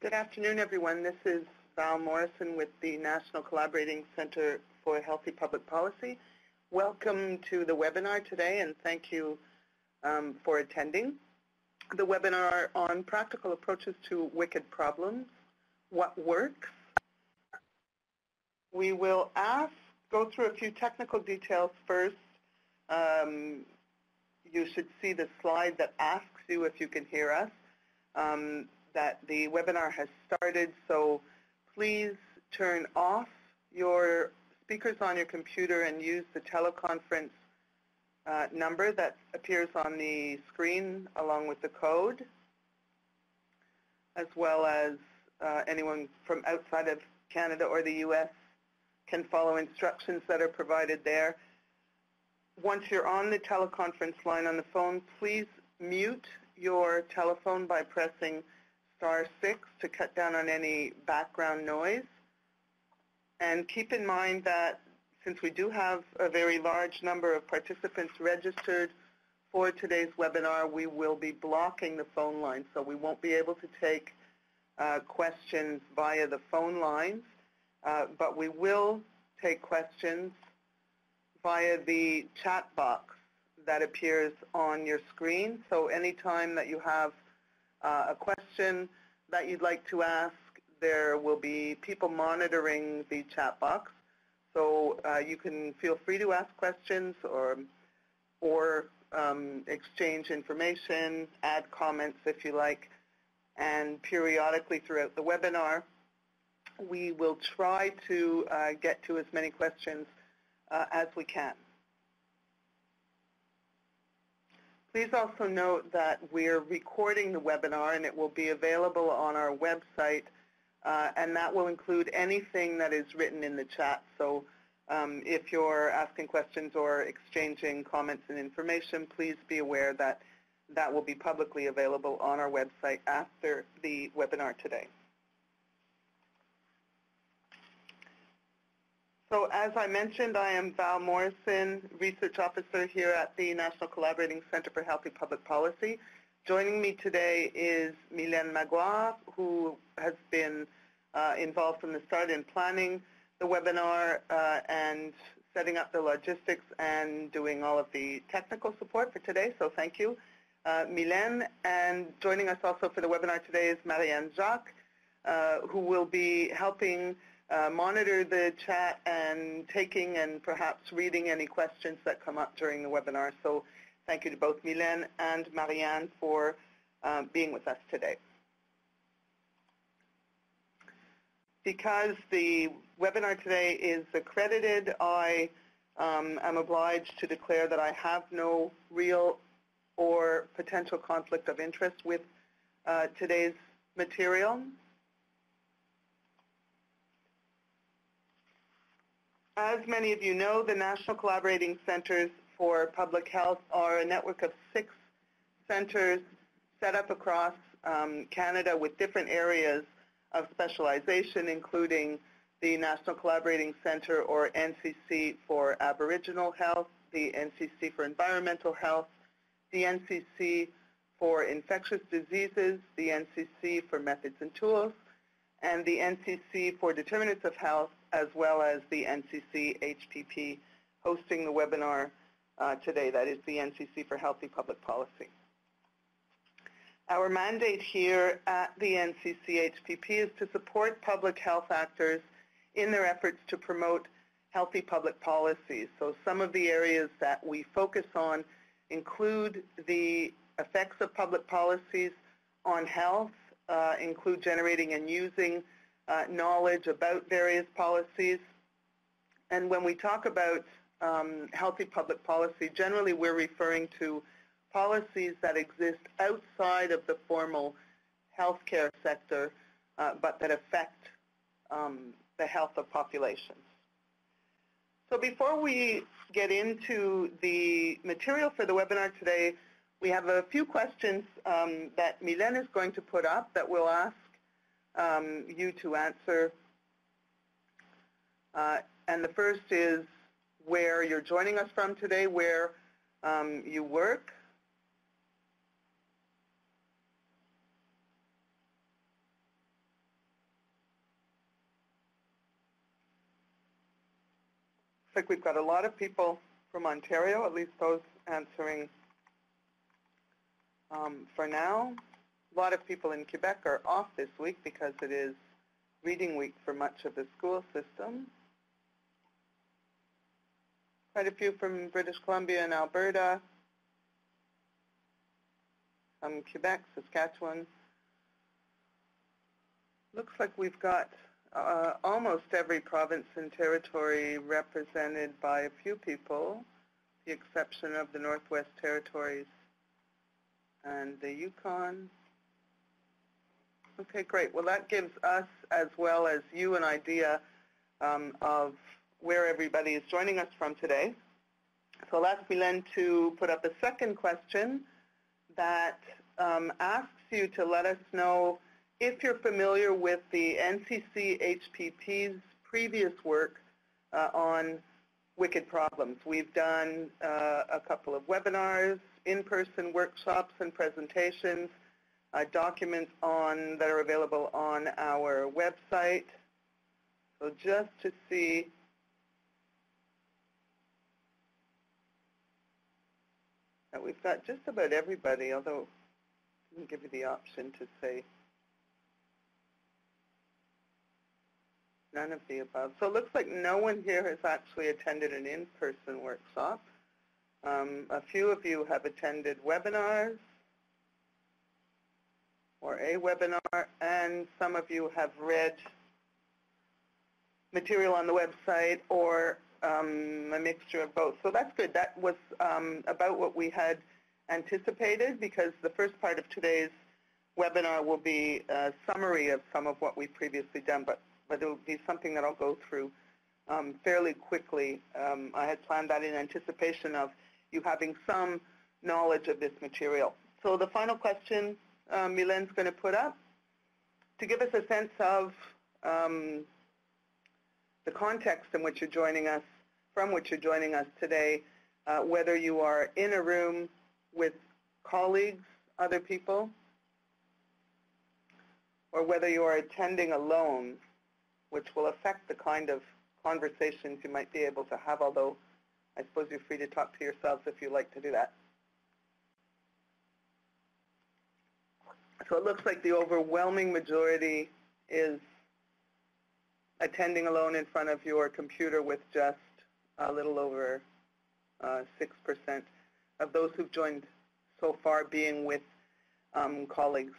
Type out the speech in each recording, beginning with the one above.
Good afternoon, everyone. This is Val Morrison with the National Collaborating Center for Healthy Public Policy. Welcome to the webinar today, and thank you for attending. The webinar on practical approaches to wicked problems, what works. We will go through a few technical details first. You should see the slide that asks you if you can hear us. That the webinar has started, so please turn off your speakers on your computer and use the teleconference number that appears on the screen along with the code, as well as anyone from outside of Canada or the U.S. can follow instructions that are provided there. Once you're on the teleconference line on the phone, please mute your telephone by pressing *6 to cut down on any background noise. And keep in mind that since we do have a very large number of participants registered for today's webinar, we will be blocking the phone line, so we won't be able to take questions via the phone lines, but we will take questions via the chat box that appears on your screen. So anytime that you have a question that you'd like to ask, there will be people monitoring the chat box. So you can feel free to ask questions or exchange information, add comments if you like, and periodically throughout the webinar, we will try to get to as many questions as we can. Please also note that we're recording the webinar and it will be available on our website, and that will include anything that is written in the chat. So if you're asking questions or exchanging comments and information, please be aware that that will be publicly available on our website after the webinar today. So as I mentioned, I am Val Morrison, Research Officer here at the National Collaborating Center for Healthy Public Policy. Joining me today is Mylène Magloire, who has been involved from the start in planning the webinar and setting up the logistics and doing all of the technical support for today, so thank you, Mylène. And joining us also for the webinar today is Marianne Jacques, who will be helping monitor the chat and taking and perhaps reading any questions that come up during the webinar. So thank you to both Mylène and Marianne for being with us today. Because the webinar today is accredited, I am obliged to declare that I have no real or potential conflict of interest with today's material. As many of you know, the National Collaborating Centers for Public Health are a network of 6 centers set up across Canada with different areas of specialization, including the National Collaborating Center, or NCC, for Aboriginal Health, the NCC for Environmental Health, the NCC for Infectious Diseases, the NCC for Methods and Tools, and the NCC for Determinants of Health, as well as the NCCHPP hosting the webinar today. That is the NCC for Healthy Public Policy. Our mandate here at the NCCHPP is to support public health actors in their efforts to promote healthy public policies. So some of the areas that we focus on include the effects of public policies on health, include generating and using knowledge about various policies. And when we talk about healthy public policy, generally we're referring to policies that exist outside of the formal healthcare sector, but that affect the health of populations. So before we get into the material for the webinar today, we have a few questions that Mylène is going to put up that we'll ask you to answer. And the first is where you're joining us from today, where you work. like we've got a lot of people from Ontario, at least those answering for now. A lot of people in Quebec are off this week because it is reading week for much of the school system. Quite a few from British Columbia and Alberta, some Quebec, Saskatchewan. Looks like we've got almost every province and territory represented by a few people, with the exception of the Northwest Territories and the Yukon. Okay, great. Well, that gives us, as well as you, an idea of where everybody is joining us from today. So I'll ask Mylène to put up a second question that asks you to let us know if you're familiar with the NCCHPP's previous work on wicked problems. We've done a couple of webinars, in-person workshops and presentations, documents that are available on our website. So just to see that we've got just about everybody, although I can give you the option to say none of the above. So it looks like no one here has actually attended an in-person workshop. A few of you have attended webinars or a webinar, and some of you have read material on the website or a mixture of both. So that's good. That was about what we had anticipated, because the first part of today's webinar will be a summary of some of what we've previously done, but it will be something that I'll go through fairly quickly. I had planned that in anticipation of you having some knowledge of this material. So the final question Mylène's going to put up, to give us a sense of the context in which you're joining us, from which you're joining us today, whether you are in a room with colleagues, other people, or whether you are attending alone, which will affect the kind of conversations you might be able to have, although I suppose you're free to talk to yourselves if you like to do that. So it looks like the overwhelming majority is attending alone in front of your computer, with just a little over 6% of those who've joined so far being with colleagues.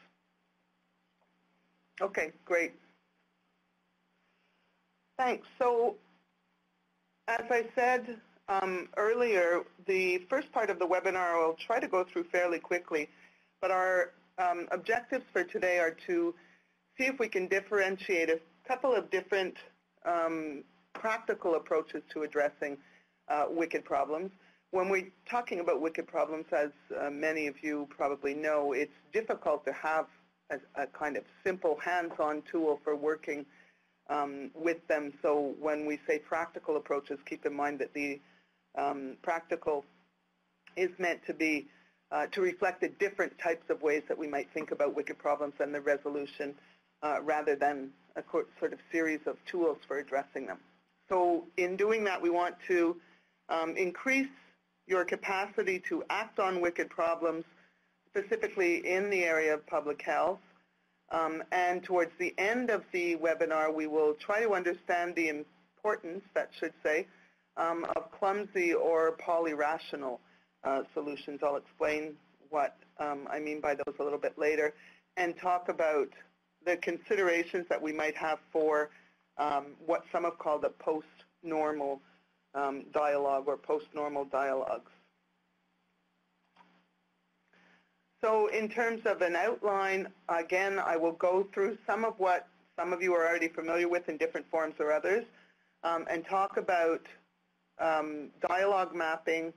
Okay, great. Thanks. So as I said earlier, the first part of the webinar I'll try to go through fairly quickly, but our objectives for today are to see if we can differentiate a couple of different practical approaches to addressing wicked problems. When we're talking about wicked problems, as many of you probably know, it's difficult to have a kind of simple hands-on tool for working with them. So when we say practical approaches, keep in mind that the practical is meant to be to reflect the different types of ways that we might think about wicked problems and the resolution, rather than a sort of series of tools for addressing them. So in doing that, we want to increase your capacity to act on wicked problems, specifically in the area of public health. And towards the end of the webinar, we will try to understand the importance, that should say, of clumsy or polyrational solutions. I'll explain what I mean by those a little bit later, and talk about the considerations that we might have for what some have called a post-normal dialogue or post-normal dialogues. So in terms of an outline, again, I will go through some of what some of you are already familiar with in different forms or others, and talk about dialogue mapping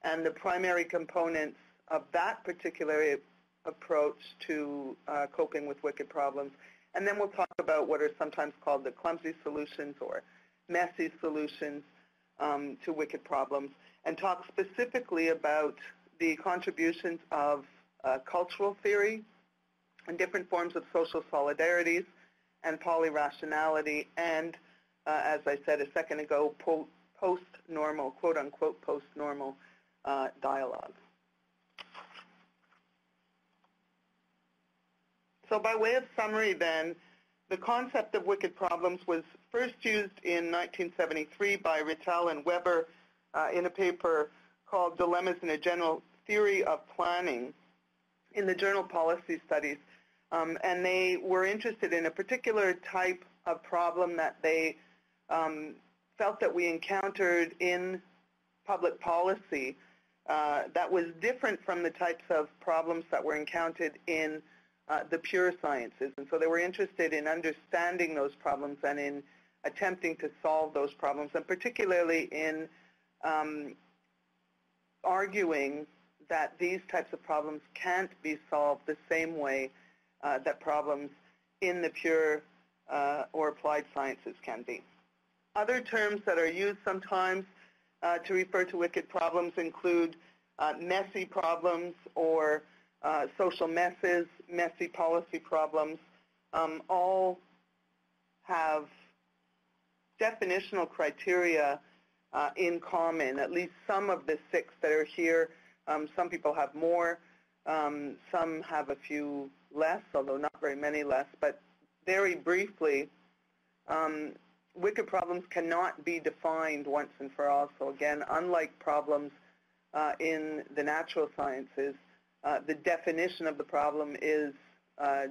and the primary components of that particular approach to coping with wicked problems. And then we'll talk about what are sometimes called the clumsy solutions or messy solutions to wicked problems, and talk specifically about the contributions of cultural theory and different forms of social solidarities and polyrationality, and as I said a second ago, post-normal, quote-unquote post-normal dialogue. So by way of summary then, the concept of wicked problems was first used in 1973 by Rittel and Weber in a paper called Dilemmas in a General Theory of Planning in the journal Policy Studies. And they were interested in a particular type of problem that they felt that we encountered in public policy that was different from the types of problems that were encountered in the pure sciences. And so they were interested in understanding those problems and in attempting to solve those problems, and particularly in arguing that these types of problems can't be solved the same way that problems in the pure or applied sciences can be. Other terms that are used sometimes to refer to wicked problems include messy problems or social messes, messy policy problems. All have definitional criteria in common, at least some of the 6 that are here. Some people have more, some have a few less, although not very many less. But very briefly, wicked problems cannot be defined once and for all. So again, unlike problems in the natural sciences, the definition of the problem is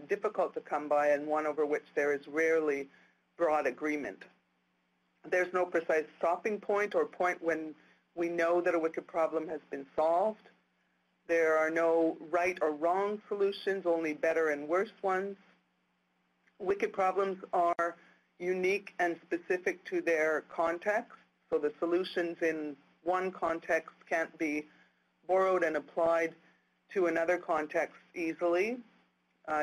difficult to come by and one over which there is rarely broad agreement. There's no precise stopping point or point when we know that a wicked problem has been solved. There are no right or wrong solutions, only better and worse ones. Wicked problems are unique and specific to their context, so the solutions in one context can't be borrowed and applied to another context easily.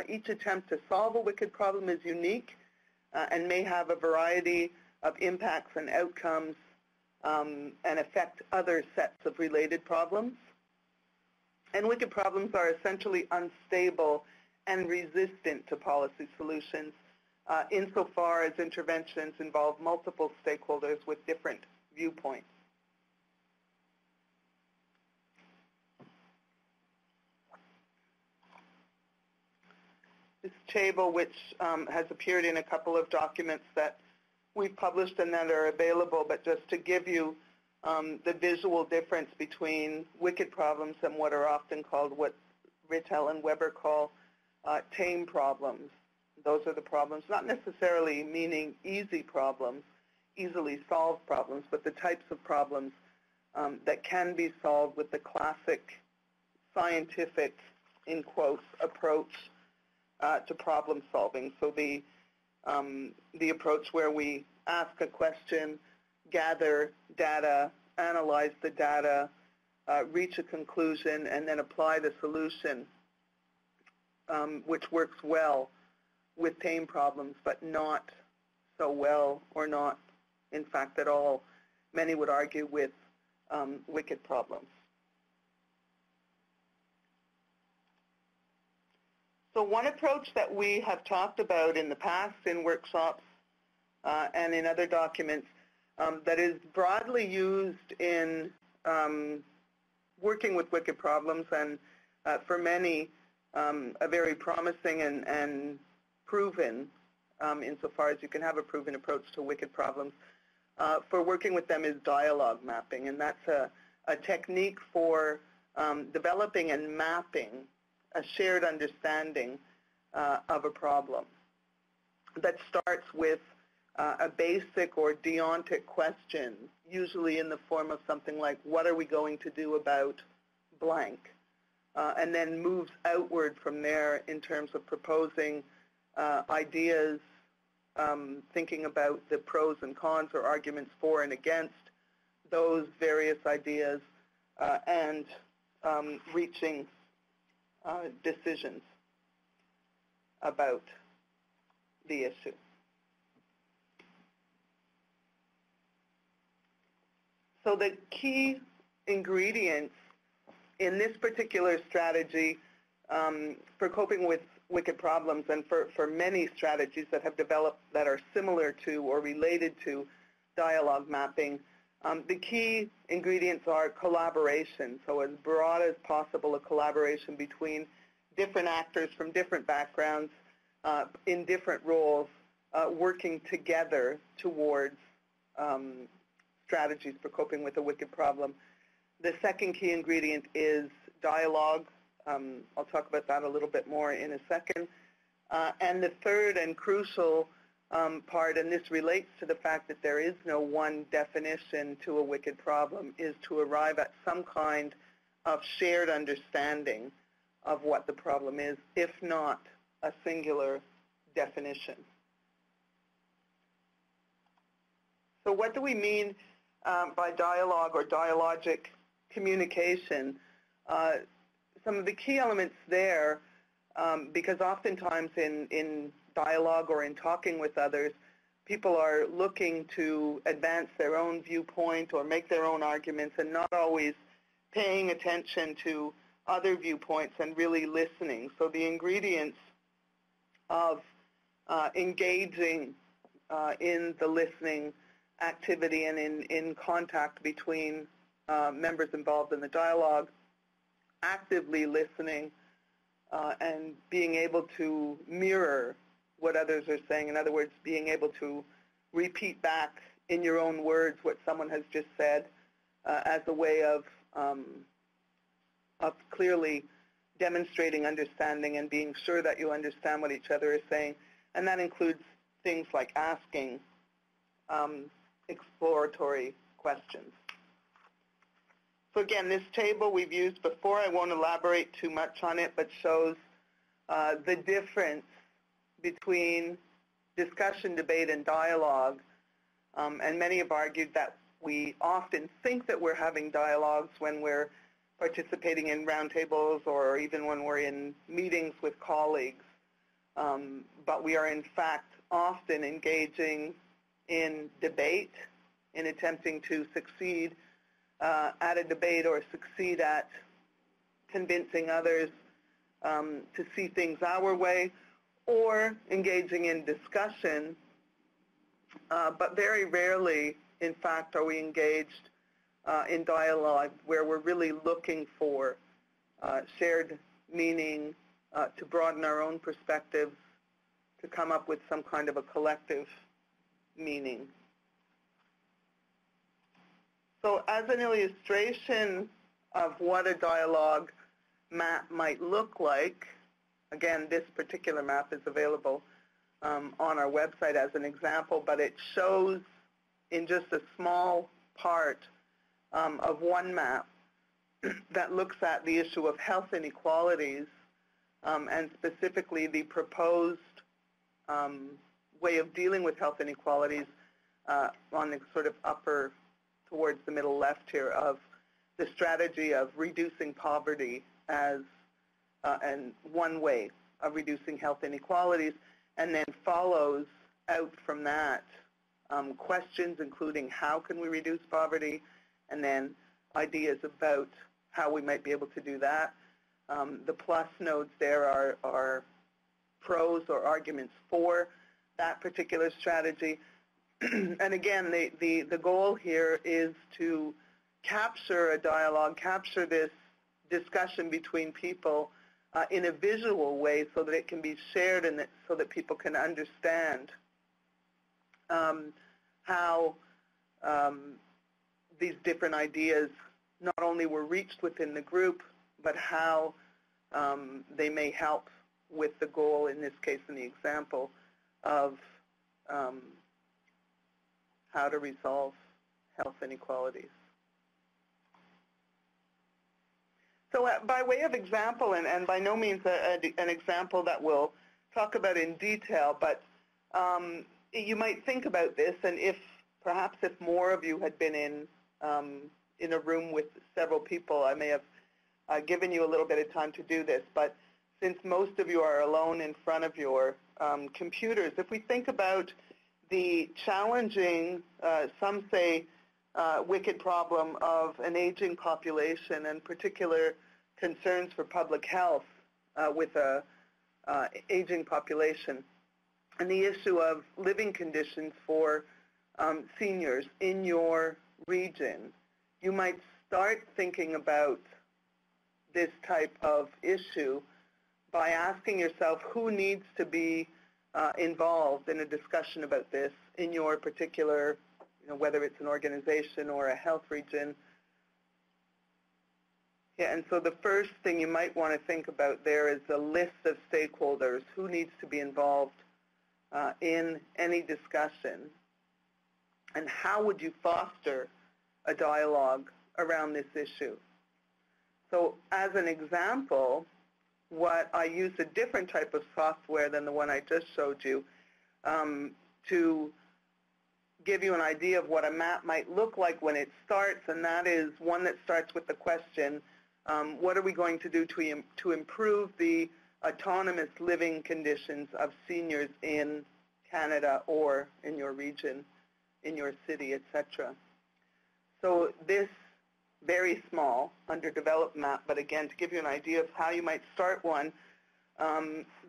Each attempt to solve a wicked problem is unique and may have a variety of impacts and outcomes and affect other sets of related problems. And wicked problems are essentially unstable and resistant to policy solutions insofar as interventions involve multiple stakeholders with different viewpoints. This table, which has appeared in a couple of documents that we've published and that are available, but just to give you the visual difference between wicked problems and what are often called, what Rittel and Weber call tame problems. Those are the problems, not necessarily meaning easy problems, easily solved problems, but the types of problems that can be solved with the classic scientific, in quotes, approach to problem solving. So the approach where we ask a question, gather data, analyze the data, reach a conclusion, and then apply the solution, which works well with tame problems, but not so well, or not, in fact, at all, many would argue, with wicked problems. So one approach that we have talked about in the past in workshops and in other documents that is broadly used in working with wicked problems, and for many a very promising and proven, insofar as you can have a proven approach to wicked problems, for working with them, is dialogue mapping. And that's a technique for developing and mapping a shared understanding of a problem that starts with a basic or deontic question, usually in the form of something like, what are we going to do about blank? And then moves outward from there in terms of proposing ideas, thinking about the pros and cons or arguments for and against those various ideas, and reaching decisions about the issue. So the key ingredients in this particular strategy for coping with wicked problems, and for many strategies that have developed that are similar to or related to dialogue mapping, The key ingredients are collaboration, so as broad as possible a collaboration between different actors from different backgrounds in different roles working together towards strategies for coping with a wicked problem. The second key ingredient is dialogue. I'll talk about that a little bit more in a second. And the third and crucial part, and this relates to the fact that there is no one definition to a wicked problem, is to arrive at some kind of shared understanding of what the problem is, if not a singular definition. So what do we mean by dialogue or dialogic communication? Some of the key elements there, because oftentimes in dialogue or in talking with others, people are looking to advance their own viewpoint or make their own arguments and not always paying attention to other viewpoints and really listening. So the ingredients of engaging in the listening activity and in contact between members involved in the dialogue, actively listening, and being able to mirror what others are saying. In other words, being able to repeat back in your own words what someone has just said as a way of clearly demonstrating understanding and being sure that you understand what each other is saying. And that includes things like asking exploratory questions. So again, this table we've used before. I won't elaborate too much on it, but shows the difference between discussion, debate, and dialogue. And many have argued that we often think that we're having dialogues when we're participating in roundtables or even when we're in meetings with colleagues. But we are in fact often engaging in debate, in attempting to succeed at a debate or succeed at convincing others to see things our way, or engaging in discussion, but very rarely, in fact, are we engaged in dialogue where we're really looking for shared meaning, to broaden our own perspectives, to come up with some kind of a collective meaning. So as an illustration of what a dialogue map might look like, again, this particular map is available on our website as an example, but it shows in just a small part of one map that looks at the issue of health inequalities and specifically the proposed way of dealing with health inequalities on the sort of upper towards the middle left here of the strategy of reducing poverty as and one way of reducing health inequalities, and then follows out from that questions including how can we reduce poverty, and then ideas about how we might be able to do that. The plus nodes there are pros or arguments for that particular strategy. And again, the goal here is to capture a dialogue, capture this discussion between people in a visual way so that it can be shared and so that people can understand how these different ideas not only were reached within the group, but how they may help with the goal, in this case, in the example, of how to resolve health inequalities. So by way of example, and by no means an example that we'll talk about in detail, but you might think about this, and perhaps if more of you had been in a room with several people, I may have given you a little bit of time to do this, but since most of you are alone in front of your computers, if we think about the challenging, some say, wicked problem of an aging population and particular concerns for public health with a aging population, and the issue of living conditions for seniors in your region, you might start thinking about this type of issue by asking yourself who needs to be involved in a discussion about this in your particular, whether it's an organization or a health region. Yeah, and so the first thing you might want to think about there is a list of stakeholders who needs to be involved in any discussion, and how would you foster a dialogue around this issue. So as an example, what I used a different type of software than the one I just showed you to give you an idea of what a map might look like when it starts, and that is one that starts with the question, what are we going to do to improve the autonomous living conditions of seniors in Canada or in your region, in your city, etc. So this very small, underdeveloped map, but again, to give you an idea of how you might start one,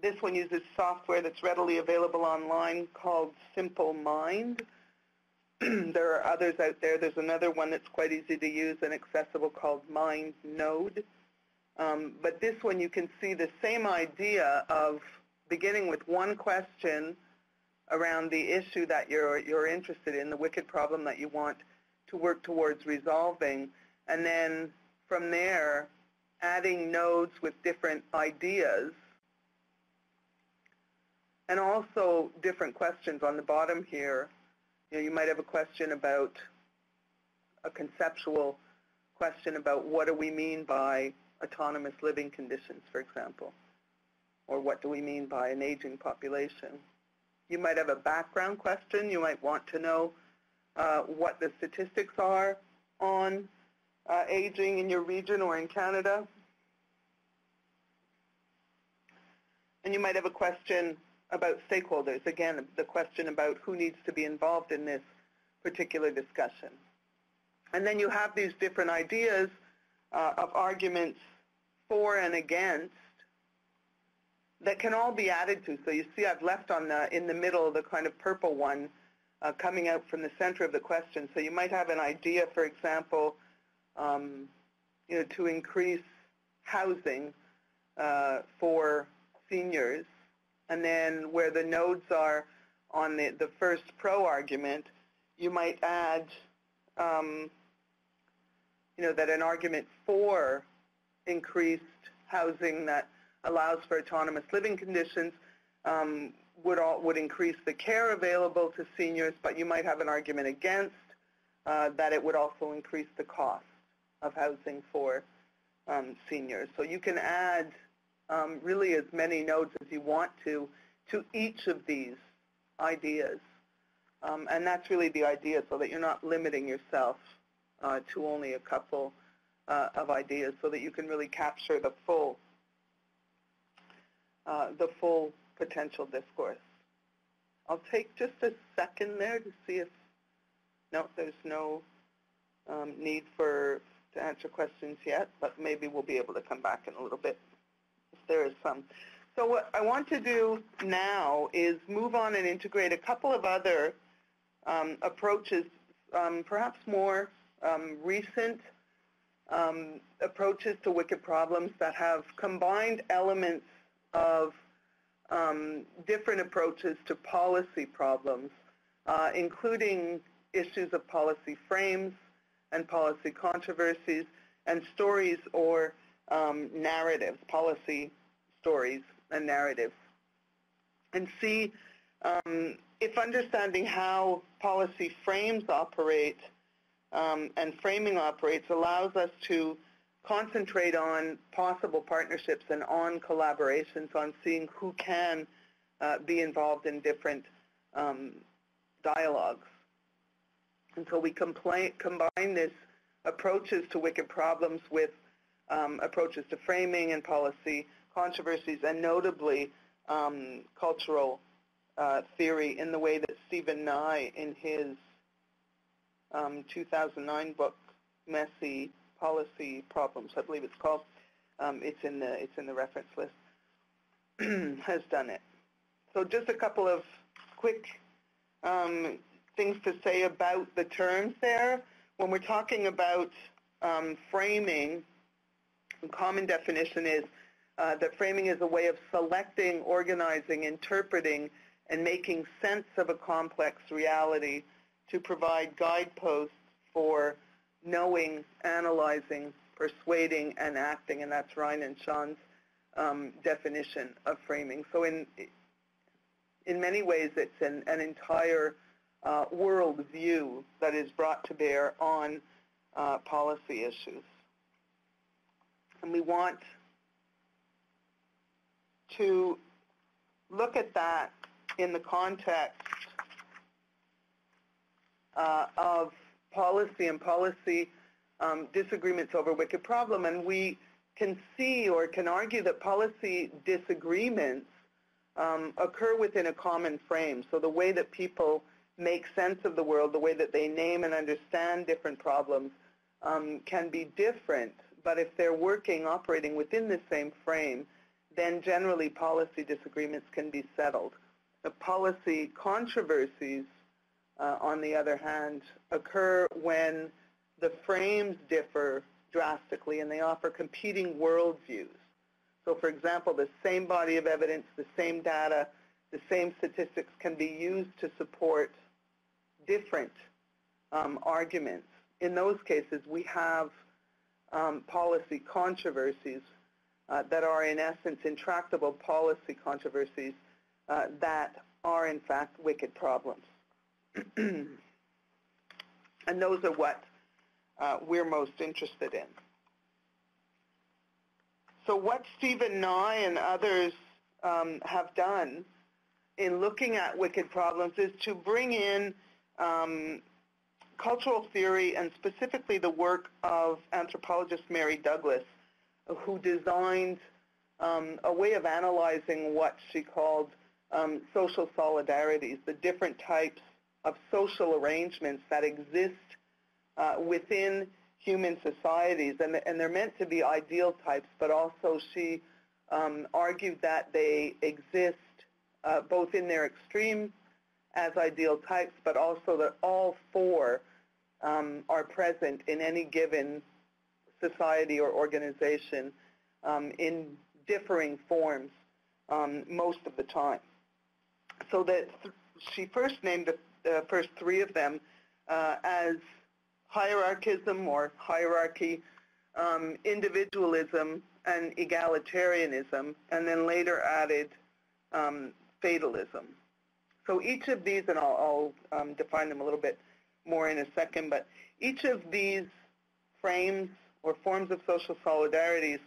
this one uses software that's readily available online called Simple Mind. There are others out there. There's another one that's quite easy to use and accessible called Mind Node. But this one, you can see the same idea of beginning with one question around the issue that you're interested in, the wicked problem that you want to work towards resolving, and then from there, adding nodes with different ideas, and also different questions on the bottom here. You might have a question about, a conceptual question about what do we mean by autonomous living conditions, for example, or what do we mean by an aging population. You might have a background question. You might want to know what the statistics are on aging in your region or in Canada. And you might have a question about stakeholders. Again, the question about who needs to be involved in this particular discussion. And then you have these different ideas of arguments for and against that can all be added to. So you see I've left on in the middle the kind of purple one coming out from the center of the question. So you might have an idea, for example, to increase housing for seniors, and then where the nodes are on the first pro argument, you might add, that an argument for increased housing that allows for autonomous living conditions would increase the care available to seniors, but you might have an argument against that it would also increase the cost of housing for seniors. So you can add really as many nodes as you want to each of these ideas. And that's really the idea, so that you're not limiting yourself to only a couple of ideas, so that you can really capture the full potential discourse. I'll take just a second there to see if, no, there's no need to answer questions yet, but maybe we'll be able to come back in a little bit if there is some. So what I want to do now is move on and integrate a couple of other approaches, perhaps more recent approaches to wicked problems that have combined elements of different approaches to policy problems, including issues of policy frames and policy controversies, and stories or narratives, policy stories and narratives, and see if understanding how policy frames operate and framing operates allows us to concentrate on possible partnerships and on collaborations, on seeing who can be involved in different dialogues. And so we combine this approaches to wicked problems with approaches to framing and policy controversies, and notably cultural theory, in the way that Stephen Nye, in his 2009 book, Messy Policy Problems, I believe it's called, it's in the reference list, has done it. So just a couple of quick things to say about the terms there. when we're talking about framing, a common definition is that framing is a way of selecting, organizing, interpreting, and making sense of a complex reality to provide guideposts for knowing, analyzing, persuading, and acting, and that's Ryan and Sean's definition of framing. So in many ways, it's an entire world view that is brought to bear on policy issues. And we want to look at that in the context of policy and policy disagreements over wicked problem. And we can see or can argue that policy disagreements occur within a common frame. So the way that people make sense of the world, the way that they name and understand different problems can be different. But if they're operating within the same frame, then generally policy disagreements can be settled. The policy controversies, on the other hand, occur when the frames differ drastically and they offer competing worldviews. So for example, the same body of evidence, the same data, the same statistics can be used to support different arguments. In those cases, we have policy controversies that are in essence intractable policy controversies that are in fact wicked problems. And those are what we're most interested in. So what Stephen Nye and others have done in looking at wicked problems is to bring in cultural theory and specifically the work of anthropologist Mary Douglas, who designed a way of analyzing what she called social solidarities, the different types of social arrangements that exist within human societies. And they're meant to be ideal types, but also she argued that they exist both in their extreme as ideal types, but also that all four are present in any given society or organization in differing forms most of the time. So that she first named the first three of them as hierarchism or hierarchy, individualism, and egalitarianism, and then later added fatalism. So each of these, and I'll define them a little bit more in a second, but each of these frames or forms of social solidarities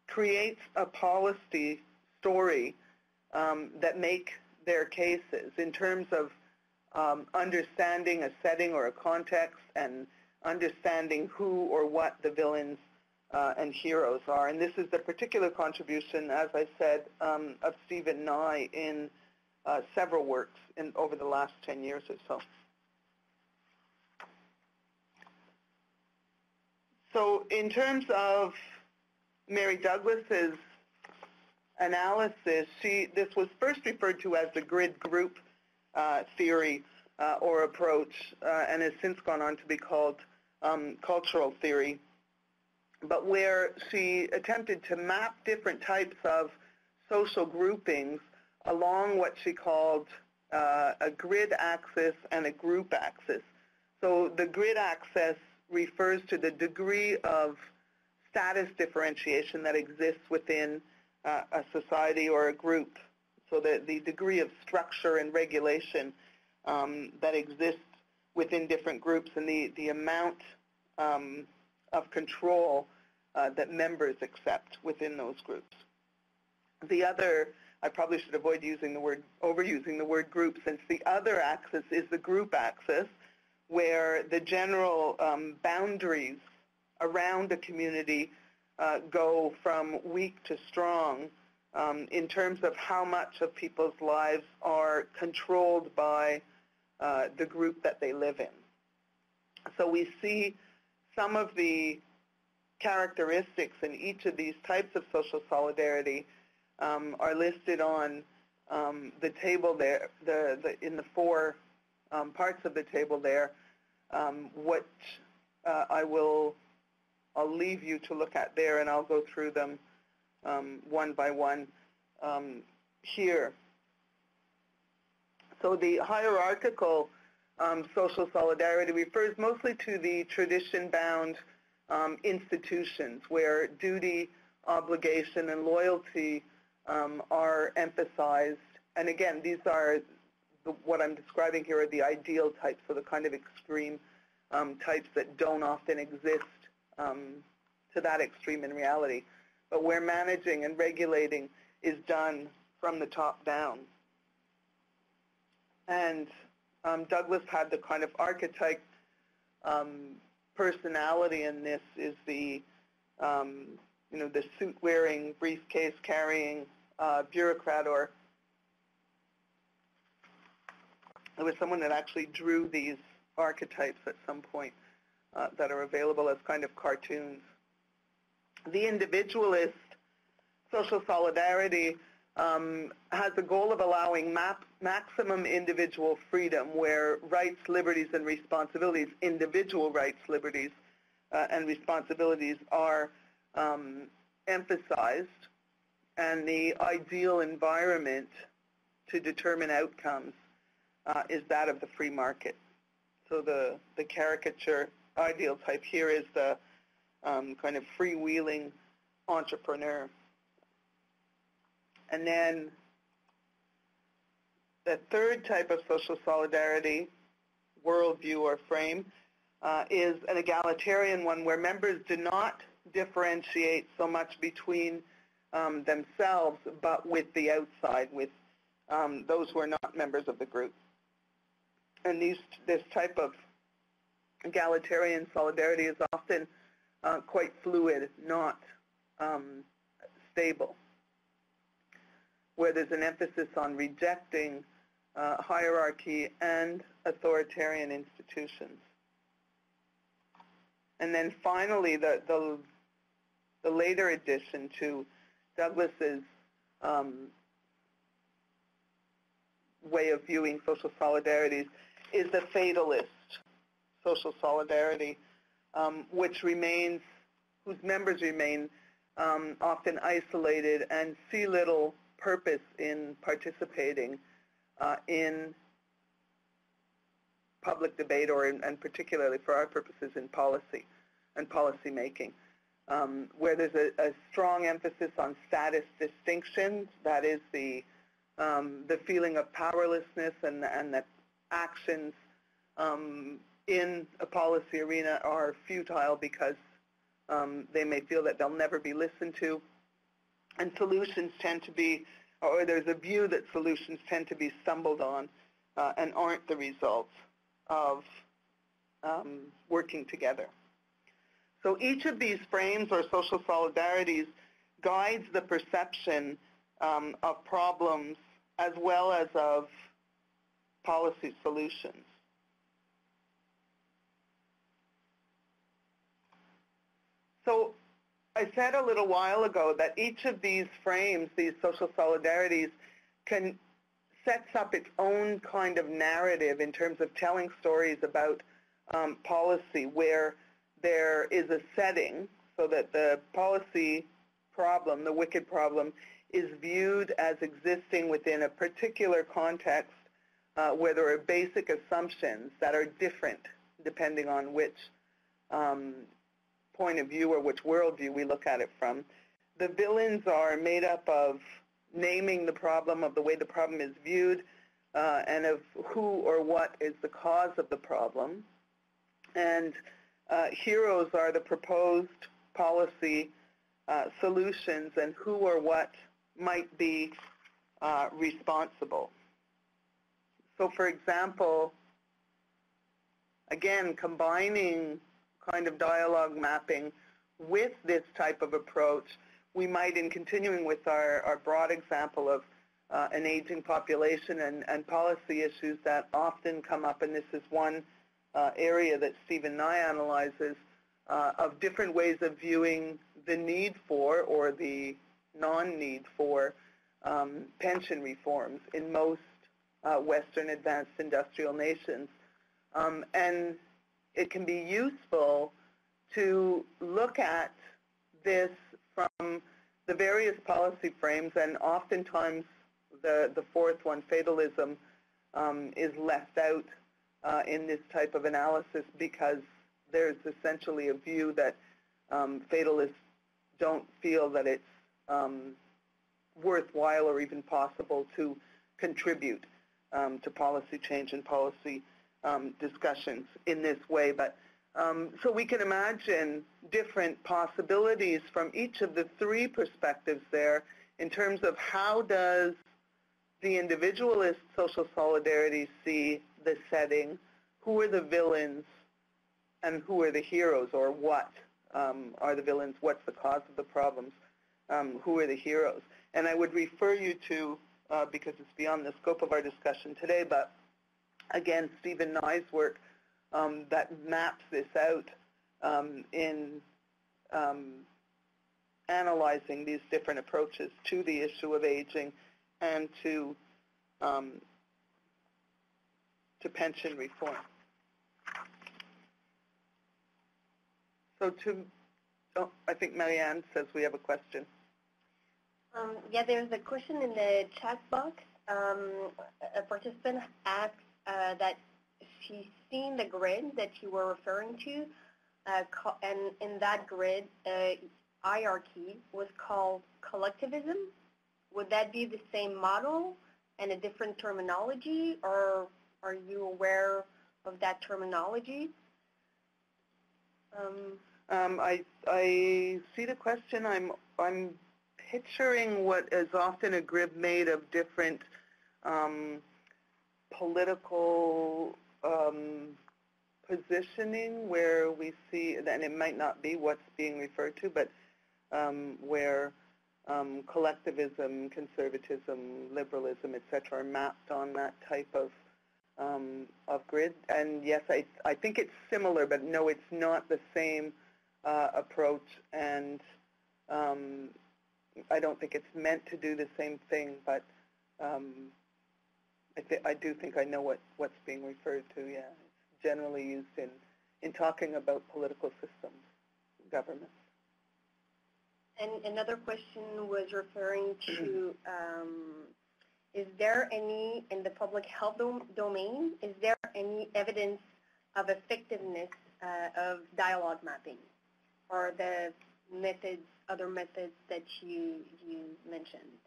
creates a policy story that make their cases in terms of understanding a setting or a context and understanding who or what the villains and heroes are. And this is the particular contribution, as I said, of Stephen Nye in several works over the last 10 years or so. So in terms of Mary Douglas's analysis, this was first referred to as the grid group theory or approach, and has since gone on to be called cultural theory, but where she attempted to map different types of social groupings along what she called a grid axis and a group axis. So the grid axis refers to the degree of status differentiation that exists within a society or a group. So the degree of structure and regulation that exists within different groups and the amount of control that members accept within those groups. The other, I probably should avoid overusing the word group, since the other axis is the group axis, where the general boundaries around a community go from weak to strong in terms of how much of people's lives are controlled by the group that they live in. So we see some of the characteristics in each of these types of social solidarity are listed on the table there, in the four parts of the table there, which I'll leave you to look at there, and I'll go through them one by one here. So the hierarchical social solidarity refers mostly to the tradition-bound institutions where duty, obligation, and loyalty are emphasized. And again, these are what I'm describing here are the ideal types, so the kind of extreme types that don't often exist to that extreme in reality, but where managing and regulating is done from the top down. And Douglas had the kind of archetype personality in this is the, the suit-wearing, briefcase-carrying bureaucrat, or there was someone that actually drew these archetypes at some point that are available as kind of cartoons. The individualist social solidarity has the goal of allowing maximum individual freedom where rights, liberties, and responsibilities, individual rights, liberties, and responsibilities are emphasized, and the ideal environment to determine outcomes is that of the free market. So the caricature ideal type here is the kind of freewheeling entrepreneur. And then the third type of social solidarity, worldview or frame, is an egalitarian one where members do not differentiate so much between themselves, but with the outside, with those who are not members of the group. And this type of egalitarian solidarity is often quite fluid, not stable, where there's an emphasis on rejecting hierarchy and authoritarian institutions. And then finally, the later addition to Douglas's way of viewing social solidarities is the fatalist social solidarity, whose members remain often isolated and see little purpose in participating in public debate, or and particularly for our purposes in policy and policy making, where there's a strong emphasis on status distinctions. That is the feeling of powerlessness, and that actions in a policy arena are futile because they may feel that they'll never be listened to, and solutions tend to be, or there's a view that solutions tend to be stumbled on and aren't the results of working together. So each of these frames or social solidarities guides the perception of problems as well as of policy solutions. So I said a little while ago that each of these frames, these social solidarities, sets up its own kind of narrative in terms of telling stories about policy, where there is a setting so that the policy problem, the wicked problem, is viewed as existing within a particular context where there are basic assumptions that are different depending on which point of view or which worldview we look at it from. The villains are made up of naming the problem, of the way the problem is viewed, and of who or what is the cause of the problem. And heroes are the proposed policy solutions and who or what might be responsible. So for example, again, combining kind of dialogue mapping with this type of approach, we might, in continuing with our broad example of an aging population and policy issues that often come up, and this is one area that Stephen Nye analyzes, of different ways of viewing the need for or the non-need for pension reforms in most Western advanced industrial nations. And it can be useful to look at this from the various policy frames, and oftentimes the fourth one, fatalism, is left out in this type of analysis because there's essentially a view that fatalists don't feel that it's worthwhile or even possible to contribute to policy change and policy discussions in this way. But so we can imagine different possibilities from each of the three perspectives there in terms of how does the individualist social solidarity see the setting, who are the villains, and who are the heroes, or what are the villains, what's the cause of the problems, who are the heroes. And I would refer you to, because it's beyond the scope of our discussion today, but again, Stephen Nye's work that maps this out in analyzing these different approaches to the issue of aging and to pension reform. So I think Marianne says we have a question. Yeah, there's a question in the chat box. A participant asks that she's seen the grid that you were referring to, and in that grid, hierarchy was called collectivism. Would that be the same model and a different terminology, or are you aware of that terminology? I see the question. I'm picturing what is often a grid made of different political positioning, where we see, and it might not be what's being referred to, but where collectivism, conservatism, liberalism, etc., are mapped on that type of grid. And yes, I think it's similar, but no, it's not the same approach, and I don't think it's meant to do the same thing, but I do think I know what's being referred to, yeah. It's generally used in talking about political systems, governments. And another question was referring to, is there any, in the public health domain, is there any evidence of effectiveness of dialogue mapping, or the methods, other methods that you mentioned?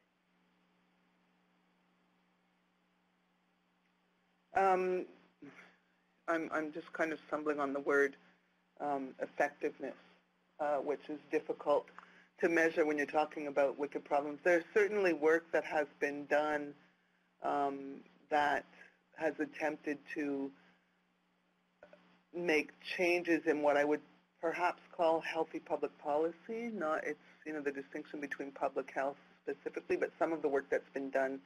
I'm just kind of stumbling on the word effectiveness, which is difficult to measure when you're talking about wicked problems. There's certainly work that has been done that has attempted to make changes in what I would perhaps call healthy public policy. It's the distinction between public health specifically, but some of the work that's been done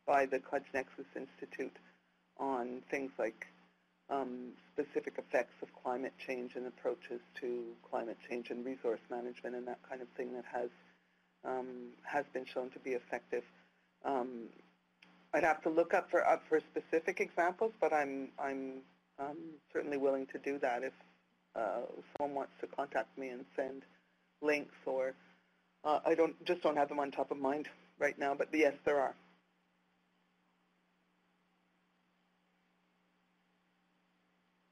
by the Clutch Nexus Institute on things like specific effects of climate change and approaches to climate change and resource management and that kind of thing that has been shown to be effective. I'd have to look up for specific examples, but I'm certainly willing to do that if someone wants to contact me and send links, or I don't have them on top of mind right now, but yes, there are.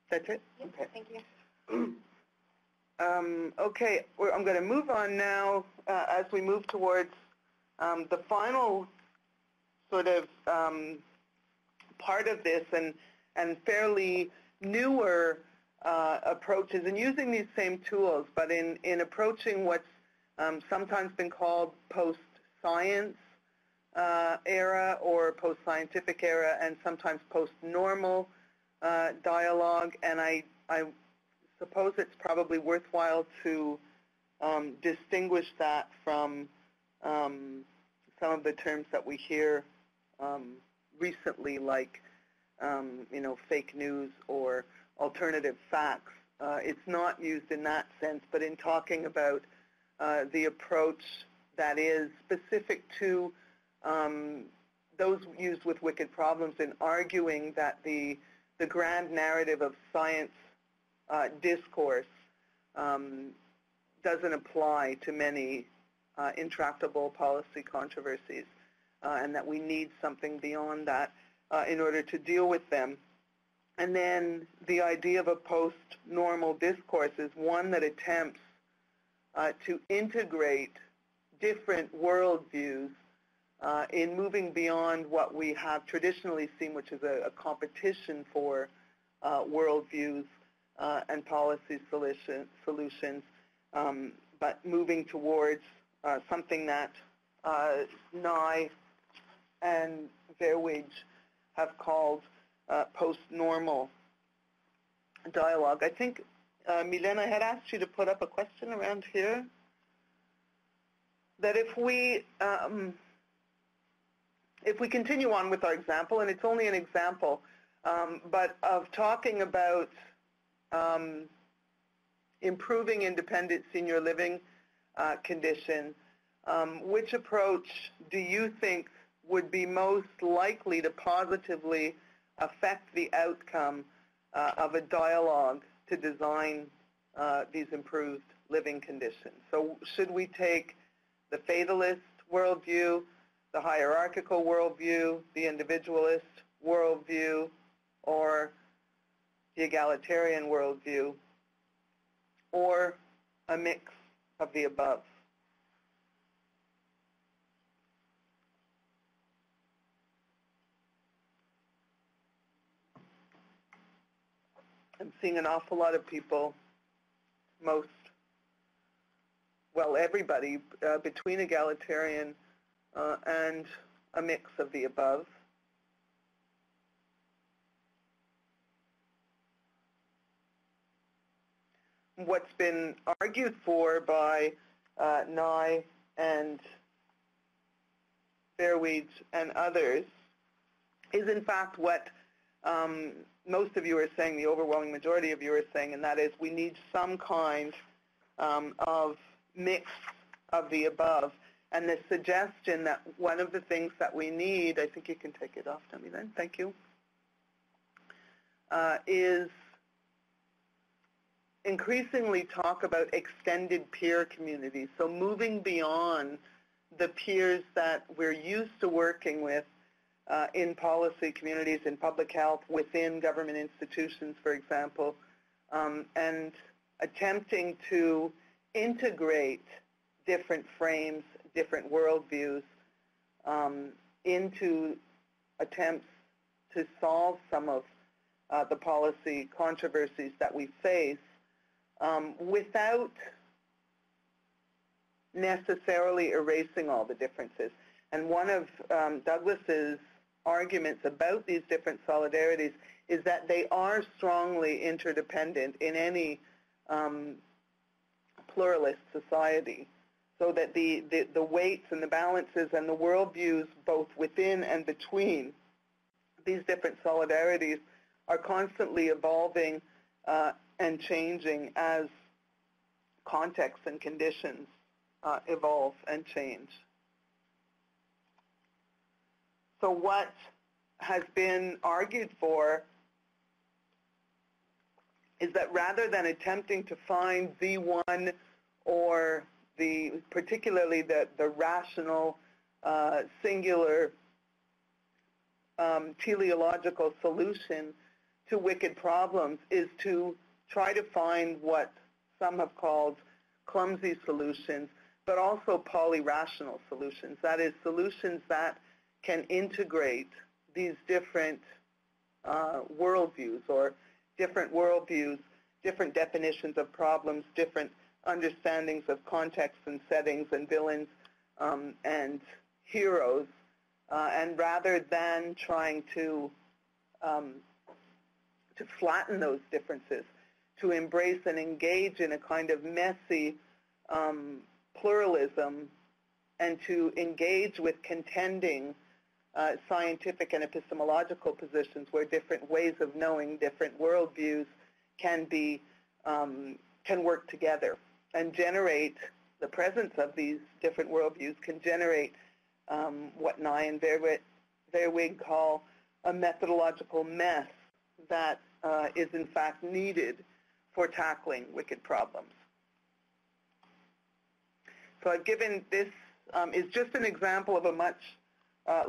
That's it? Yes, okay. Thank you. Okay, I'm going to move on now as we move towards the final sort of part of this and fairly newer approaches, and using these same tools, but in approaching what's sometimes been called post-science era or post-scientific era, and sometimes post-normal dialogue. And I suppose it's probably worthwhile to distinguish that from some of the terms that we hear recently, like fake news or alternative facts. It's not used in that sense, but in talking about the approach that is specific to those used with wicked problems, in arguing that the grand narrative of science discourse doesn't apply to many intractable policy controversies, and that we need something beyond that in order to deal with them. And then the idea of a post-normal discourse is one that attempts to integrate different worldviews in moving beyond what we have traditionally seen, which is a competition for worldviews and policy solutions, but moving towards something that Nye and Verweij have called post-normal dialogue. I think, Milena, I had asked you to put up a question around here, that if we continue on with our example, and it's only an example, but of talking about improving independent senior living conditions, which approach do you think would be most likely to positively affect the outcome of a dialogue to design these improved living conditions? So should we take the fatalist worldview, the hierarchical worldview, the individualist worldview, or the egalitarian worldview, or a mix of the above? I'm seeing an awful lot of people, everybody, between egalitarian and a mix of the above. What's been argued for by Nye and Verweij and others is in fact what most of you are saying, the overwhelming majority of you are saying, and that is we need some kind of mix of the above. And the suggestion that one of the things that we need, I think you can take it off, Tommy, then, thank you, is increasingly talk about extended peer communities. So moving beyond the peers that we're used to working with in policy communities, in public health, within government institutions, for example, and attempting to integrate different frames, different worldviews into attempts to solve some of the policy controversies that we face without necessarily erasing all the differences. And one of Douglas's arguments about these different solidarities is that they are strongly interdependent in any pluralist society, so that the weights and the balances and the worldviews both within and between these different solidarities are constantly evolving and changing as contexts and conditions evolve and change. So what has been argued for is that rather than attempting to find the one or particularly the rational, singular, teleological solution to wicked problems, is to try to find what some have called clumsy solutions, but also polyrational solutions. That is, solutions that can integrate these different worldviews, or different worldviews, different definitions of problems, different understandings of contexts and settings and villains and heroes, and rather than trying to flatten those differences, to embrace and engage in a kind of messy pluralism, and to engage with contending scientific and epistemological positions where different ways of knowing, different worldviews can work together and generate, the presence of these different worldviews can generate what Nye and Verweij call a methodological mess that is in fact needed for tackling wicked problems. So I've given this is just an example of a much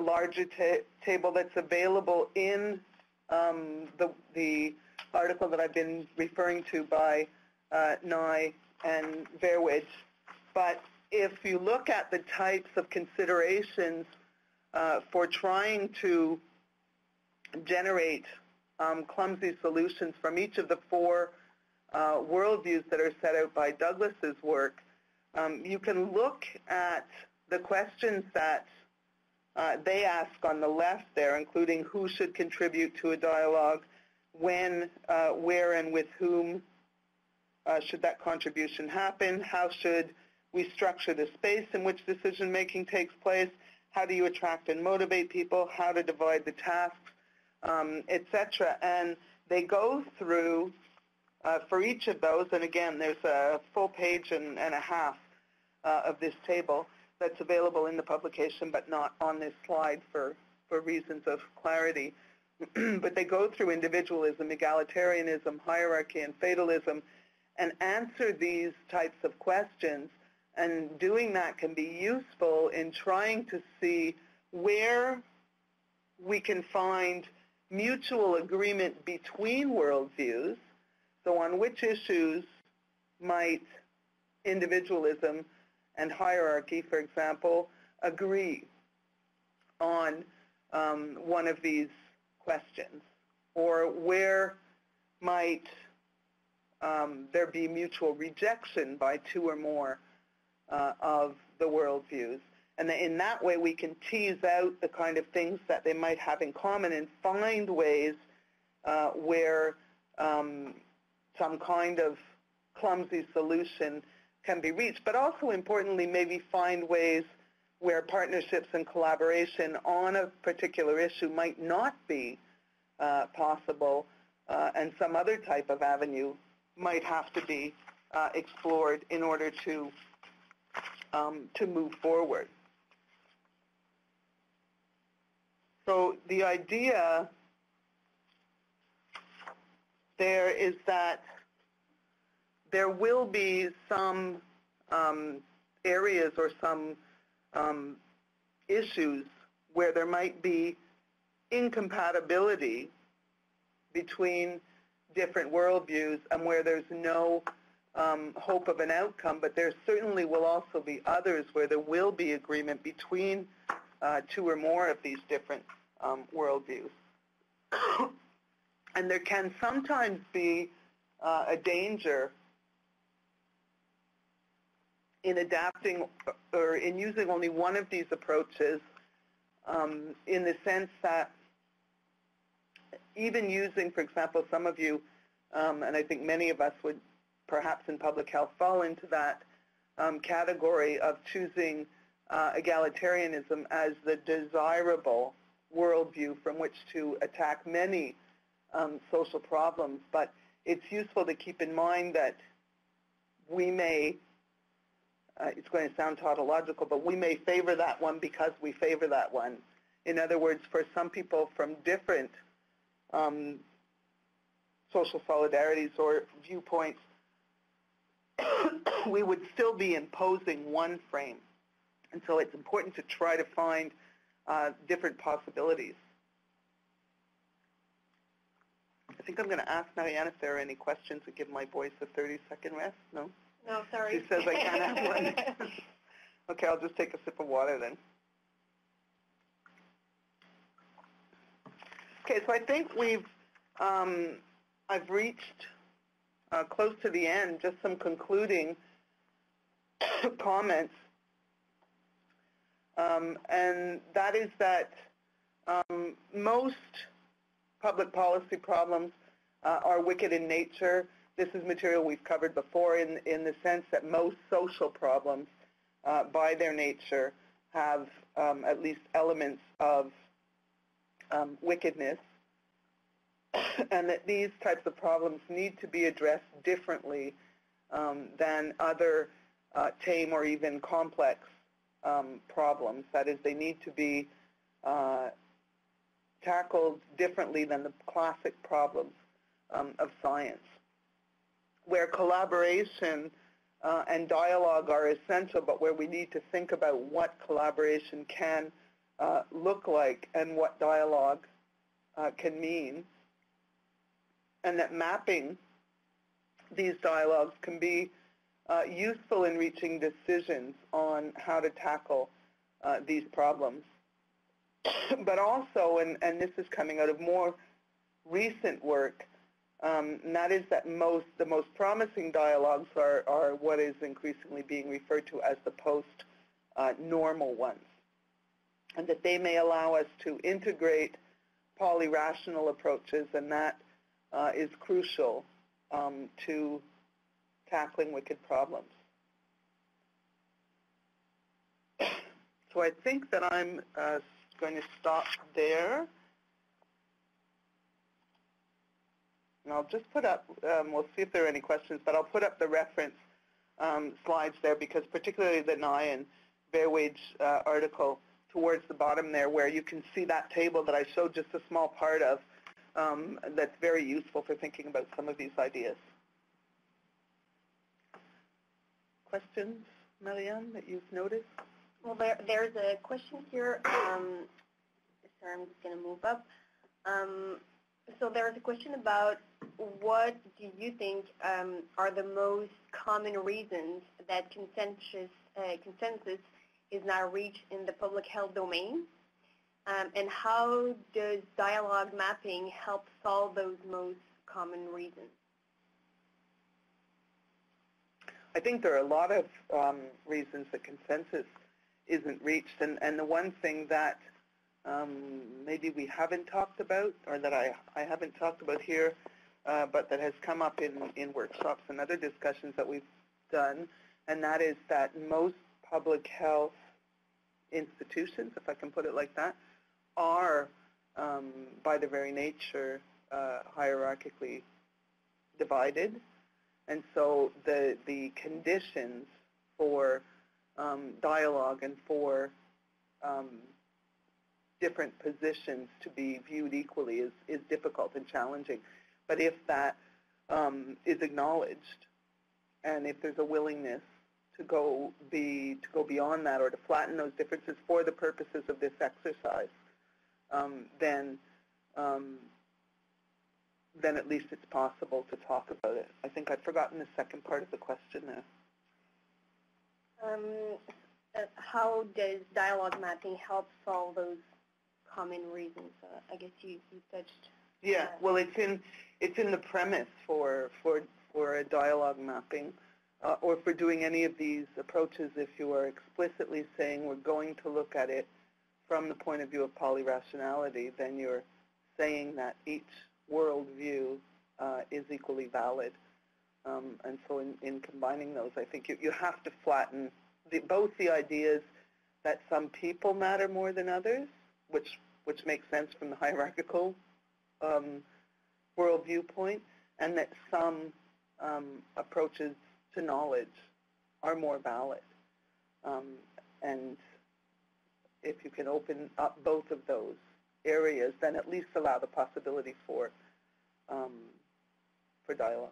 larger table that's available in the article that I've been referring to by Nye and Verwidge. But if you look at the types of considerations for trying to generate clumsy solutions from each of the four worldviews that are set out by Douglas's work, you can look at the questions that they ask on the left there, including who should contribute to a dialogue, when, where, and with whom should that contribution happen, how should we structure the space in which decision-making takes place, how do you attract and motivate people, how to divide the tasks, etc. And they go through, for each of those, and again, there's a full page and a half of this table that's available in the publication, but not on this slide for reasons of clarity. But they go through individualism, egalitarianism, hierarchy, and fatalism, and answer these types of questions. And doing that can be useful in trying to see where we can find mutual agreement between worldviews. So on which issues might individualism and hierarchy, for example, agree on one of these questions? Or where might there be mutual rejection by two or more of the worldviews? And in that way, we can tease out the kind of things that they might have in common and find ways where some kind of clumsy solution can be reached, but also importantly, maybe find ways where partnerships and collaboration on a particular issue might not be possible, and some other type of avenue might have to be explored in order to move forward. So the idea there is that there will be some areas or some issues where there might be incompatibility between different worldviews and where there's no hope of an outcome, but there certainly will also be others where there will be agreement between two or more of these different worldviews. And there can sometimes be a danger in adapting or in using only one of these approaches, in the sense that even using, for example, some of you, and I think many of us would perhaps in public health fall into that category of choosing egalitarianism as the desirable worldview from which to attack many social problems. But it's useful to keep in mind that we may, it's going to sound tautological, but we may favor that one because we favor that one. In other words, for some people from different social solidarities or viewpoints, we would still be imposing one frame. And so it's important to try to find different possibilities. I think I'm going to ask Marianne if there are any questions to give my voice a 30-second rest. No? No, sorry. She says I can't have one. Okay, I'll just take a sip of water then. Okay, so I think we've, I've reached close to the end, just some concluding comments. And that is that most public policy problems are wicked in nature. This is material we've covered before in the sense that most social problems by their nature have at least elements of wickedness, and that these types of problems need to be addressed differently than other tame or even complex problems. That is, they need to be tackled differently than the classic problems of science, where collaboration and dialogue are essential, but where we need to think about what collaboration can look like and what dialogue can mean, and that mapping these dialogues can be useful in reaching decisions on how to tackle these problems. But also, and this is coming out of more recent work, and that is that the most promising dialogues are what is increasingly being referred to as the post-normal ones, and that they may allow us to integrate polyrational approaches, and that is crucial to tackling wicked problems. So I think that I'm going to stop there. And I'll just put up, we'll see if there are any questions, but I'll put up the reference slides there, because particularly the Nye and Verweij article towards the bottom there, where you can see that table that I showed just a small part of, that's very useful for thinking about some of these ideas. Questions, Marianne, that you've noticed? Well, there's a question here. Sorry, I'm just going to move up. So there's a question about what do you think are the most common reasons that consensus is not reached in the public health domain, and how does dialogue mapping help solve those most common reasons? I think there are a lot of reasons that consensus isn't reached, and the one thing that maybe we haven't talked about, or that I haven't talked about here, but that has come up in workshops and other discussions that we've done, and that is that most public health institutions, if I can put it like that, are, by their very nature, hierarchically divided. And so the conditions for dialogue and for different positions to be viewed equally is difficult and challenging. But if that is acknowledged, and if there's a willingness to go beyond that, or to flatten those differences for the purposes of this exercise, then at least it's possible to talk about it. I think I'd forgotten the second part of the question there. How does dialogue mapping help solve those common reasons? I guess you touched. Yeah, well, it's in the premise for a dialogue mapping, or for doing any of these approaches. If you are explicitly saying we're going to look at it from the point of view of polyrationality, then you're saying that each worldview is equally valid. And so in combining those, I think you have to flatten both the ideas that some people matter more than others, which makes sense from the hierarchical world viewpoint, and that some approaches to knowledge are more valid. And if you can open up both of those areas, then at least allow the possibility for dialogue.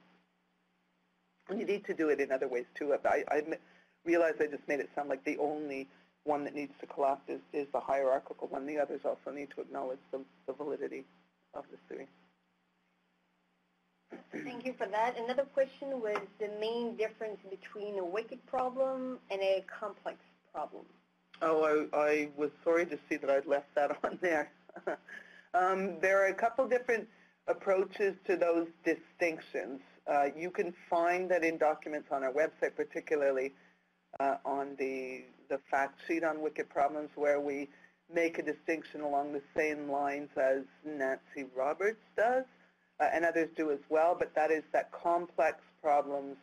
And you need to do it in other ways too. I realize I just made it sound like the only one that needs to collapse is the hierarchical one. The others also need to acknowledge the validity of the theory. Thank you for that. Another question was the main difference between a wicked problem and a complex problem. Oh, I was sorry to see that I'd left that on there. There are a couple different approaches to those distinctions. You can find that in documents on our website, particularly on the fact sheet on wicked problems, where we make a distinction along the same lines as Nancy Roberts does, and others do as well, but that is that complex problems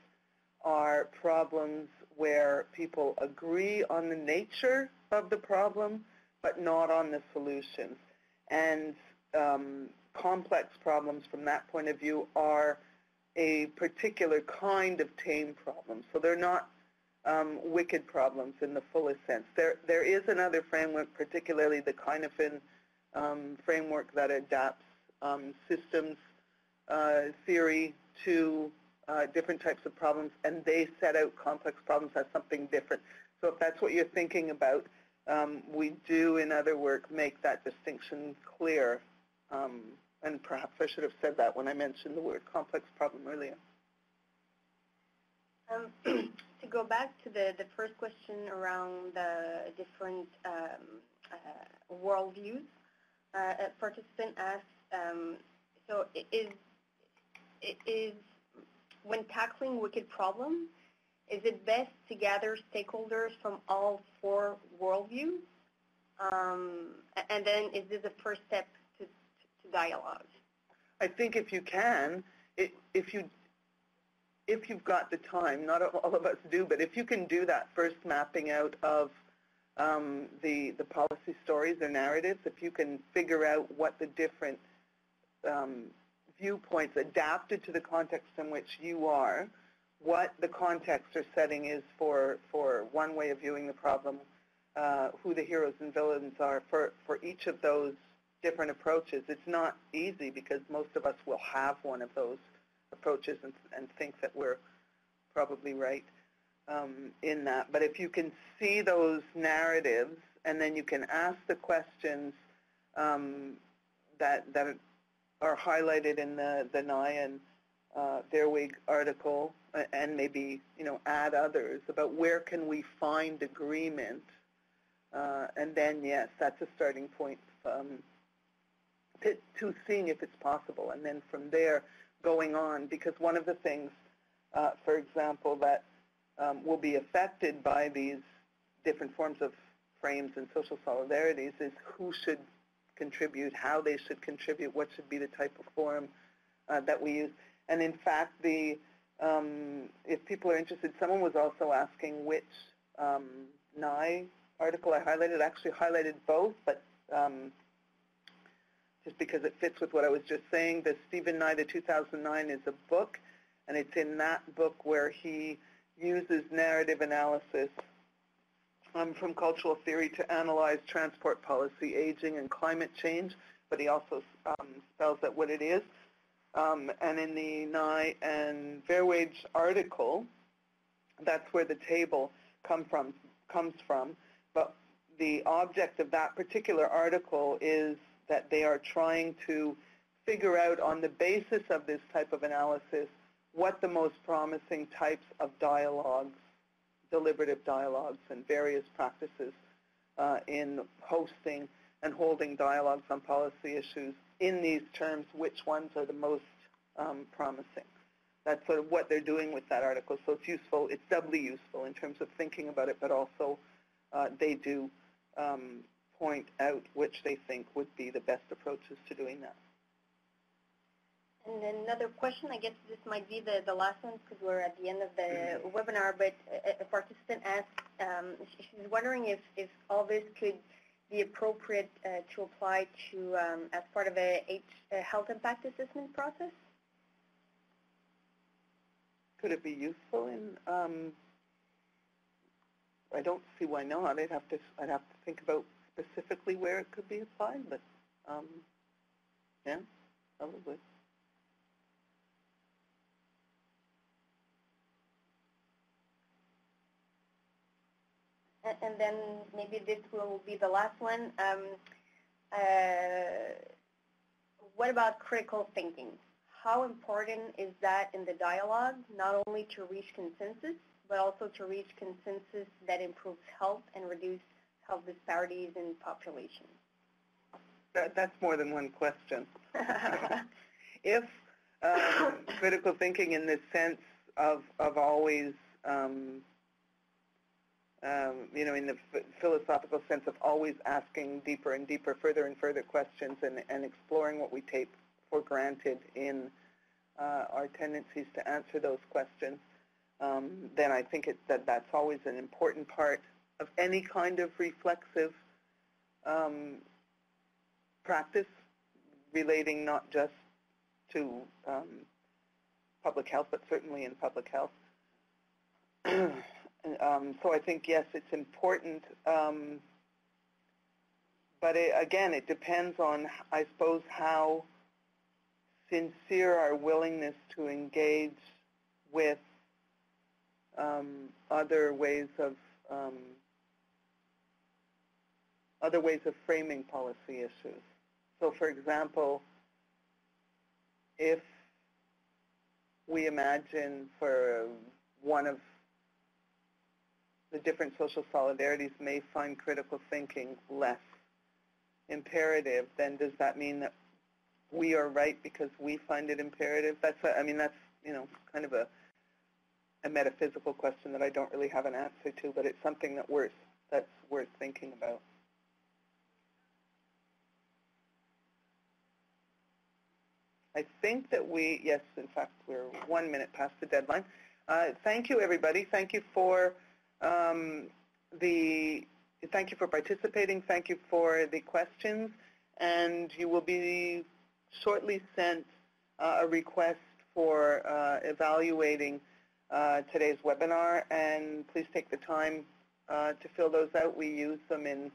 are problems where people agree on the nature of the problem, but not on the solutions. And complex problems from that point of view are a particular kind of tame problem. So they're not wicked problems in the fullest sense. There is another framework, particularly the Kynefin framework, that adapts systems theory to different types of problems, and they set out complex problems as something different. So if that's what you're thinking about, we do in other work make that distinction clear. And perhaps I should have said that when I mentioned the word complex problem earlier. To go back to the first question around the different worldviews, a participant asks, so is when tackling wicked problems, is it best to gather stakeholders from all four worldviews? And then is this a first step to dialogue? I think if you can, if you've got the time, not all of us do, but if you can do that first mapping out of the policy stories or narratives, if you can figure out what the different viewpoints adapted to the context in which you are, what the context or setting is for one way of viewing the problem, who the heroes and villains are for each of those different approaches. It's not easy because most of us will have one of those approaches and think that we're probably right in that. But if you can see those narratives and then you can ask the questions that are highlighted in the Nye and Verweeg article, and maybe add others about where can we find agreement, and then yes, that's a starting point to seeing if it's possible, and then from there going on, because one of the things, for example, that will be affected by these different forms of frames and social solidarities is who should contribute, how they should contribute, what should be the type of form that we use. And in fact, if people are interested, someone was also asking which Nye article I highlighted. I actually highlighted both, but just because it fits with what I was just saying. The Stephen Nye, the 2009, is a book, and it's in that book where he uses narrative analysis from cultural theory to analyze transport policy, aging, and climate change, but he also spells out what it is. And in the Nye and Verweeg article, that's where the table comes from. But the object of that particular article is that they are trying to figure out on the basis of this type of analysis what the most promising types of dialogues, deliberative dialogues, and various practices in hosting and holding dialogues on policy issues in these terms, which ones are the most promising. That's sort of what they're doing with that article. So it's useful, it's doubly useful in terms of thinking about it, but also they do point out which they think would be the best approaches to doing that. And then another question, I guess this might be the last one because we're at the end of the webinar, but a participant asked, she's wondering if all this could be appropriate to apply to as part of a health impact assessment process? Could it be useful in, I don't see why not. I'd have to think about specifically where it could be applied, but yeah, probably. And then maybe this will be the last one. What about critical thinking? How important is that in the dialogue, not only to reach consensus, but also to reach consensus that improves health and reduce health disparities in population? That's more than one question. If critical thinking in the sense of always, in the philosophical sense of always asking deeper and deeper, further and further questions and exploring what we take for granted in our tendencies to answer those questions, then I think that's always an important part of any kind of reflexive practice relating not just to public health, but certainly in public health. So I think, yes, it's important, but again, it depends on, I suppose, how sincere our willingness to engage with other ways of framing policy issues. So, for example, if we imagine for one of the different social solidarities may find critical thinking less imperative, then does that mean that we are right because we find it imperative? That's kind of a metaphysical question that I don't really have an answer to, but it's something that's worth thinking about. I think that yes, in fact, we're 1 minute past the deadline. Thank you, everybody. Thank you for participating. Thank you for the questions, and you will be shortly sent a request for evaluating today's webinar, and please take the time to fill those out. We use them in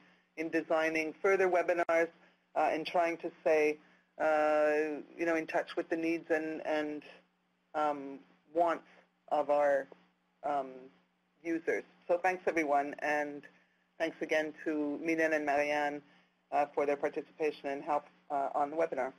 designing further webinars and trying to stay in touch with the needs and wants of our users. So thanks, everyone, and thanks again to Mylène and Marianne for their participation and help on the webinar.